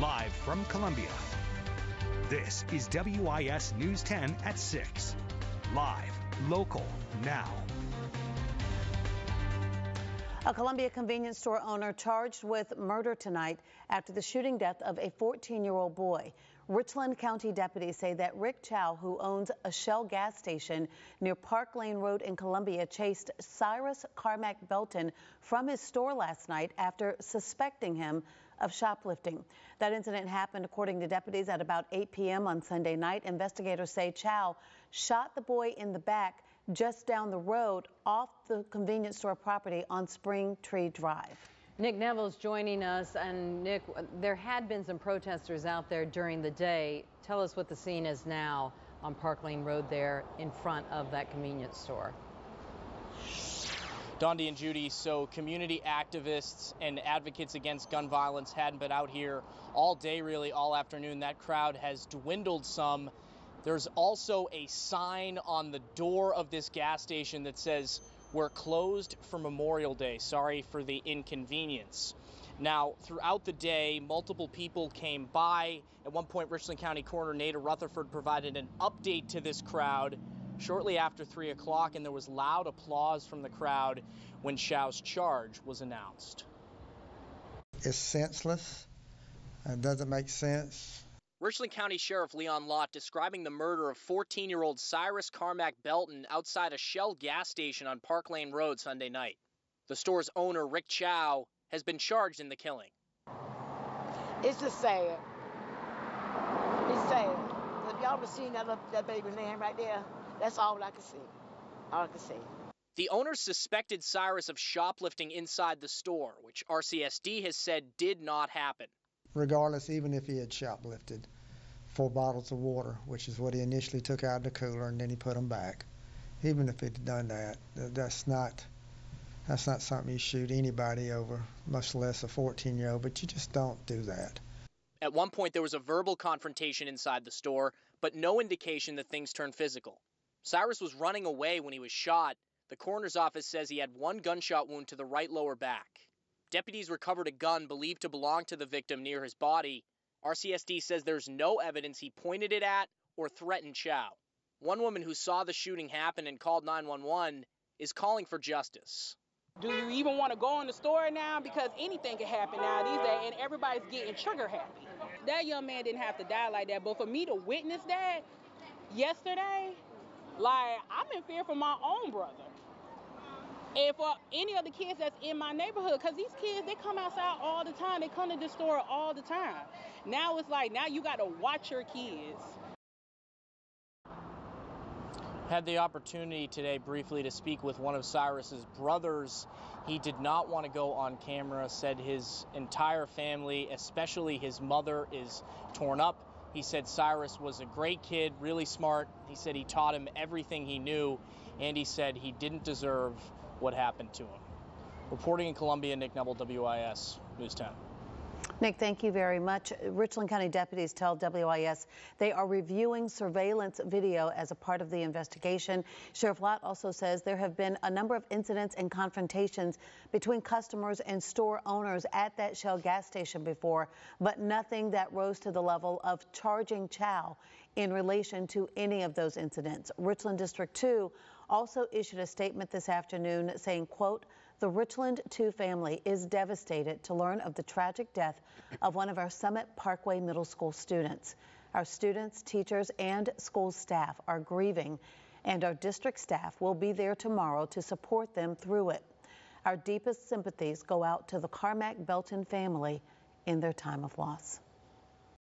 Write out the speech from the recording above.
Live from Columbia, this is WIS News 10 at 6. Live, local, now. A Columbia convenience store owner charged with murder tonight after the shooting death of a 14-year-old boy. Richland County deputies say that Rick Chow, who owns a Shell gas station near Park Lane Road in Columbia, chased Cyrus Carmack Belton from his store last night after suspecting him of shoplifting. That incident happened, according to deputies, at about 8 p.m. on Sunday night. Investigators say Chow shot the boy in the back just down the road off the convenience store property on Spring Tree Drive. Nick Neville's joining us. And Nick, there had been some protesters out there during the day. Tell us what the scene is now on Park Lane Road there in front of that convenience store. Dondi and Judy, so community activists and advocates against gun violence hadn't been out here all day, really all afternoon. That crowd has dwindled some. There's also a sign on the door of this gas station that says, "We're closed for Memorial Day. Sorry for the inconvenience." Now, throughout the day, multiple people came by. At one point, Richland County Coroner Nada Rutherford provided an update to this crowd shortly after 3 o'clock, and there was loud applause from the crowd when Chow's charge was announced. It's senseless. It doesn't make sense. Richland County Sheriff Leon Lott describing the murder of 14-year-old Cyrus Carmack Belton outside a Shell gas station on Park Lane Road Sunday night. The store's owner, Rick Chow, has been charged in the killing. It's just sad. It's sad. If y'all ever seen that baby laying right there, that's all I can see. All I can see. The owner suspected Cyrus of shoplifting inside the store, which RCSD has said did not happen. Regardless, even if he had shoplifted 4 bottles of water, which is what he initially took out of the cooler and then he put them back, even if he'd done that, that's not something you shoot anybody over, much less a 14-year-old, but you just don't do that. At one point, there was a verbal confrontation inside the store, but no indication that things turned physical. Cyrus was running away when he was shot. The coroner's office says he had 1 gunshot wound to the right lower back. Deputies recovered a gun believed to belong to the victim near his body. RCSD says there's no evidence he pointed it at or threatened Chow. One woman who saw the shooting happen and called 911 is calling for justice. Do you even want to go in the store now? Because anything can happen now these days, and everybody's getting trigger happy. That young man didn't have to die like that, but for me to witness that yesterday, like, I'm in fear for my own brother. And for any of the kids that's in my neighborhood, because these kids, they come outside all the time. They come to the store all the time. Now it's like, now you got to watch your kids. Had the opportunity today briefly to speak with one of Cyrus's brothers. He did not want to go on camera, said his entire family, especially his mother, is torn up. He said Cyrus was a great kid, really smart. He said he taught him everything he knew, and he said he didn't deserve what happened to him. Reporting in Columbia, Nick Neville, WIS News 10. Nick, thank you very much. Richland County deputies tell WIS they are reviewing surveillance video as a part of the investigation. Sheriff Lott also says there have been a number of incidents and confrontations between customers and store owners at that Shell gas station before, but nothing that rose to the level of charging Chow in relation to any of those incidents. Richland District 2 also issued a statement this afternoon saying, quote, "The Richland 2 family is devastated to learn of the tragic death of one of our Summit Parkway Middle School students. Our students, teachers, and school staff are grieving, and our district staff will be there tomorrow to support them through it. Our deepest sympathies go out to the Carmack Belton family in their time of loss."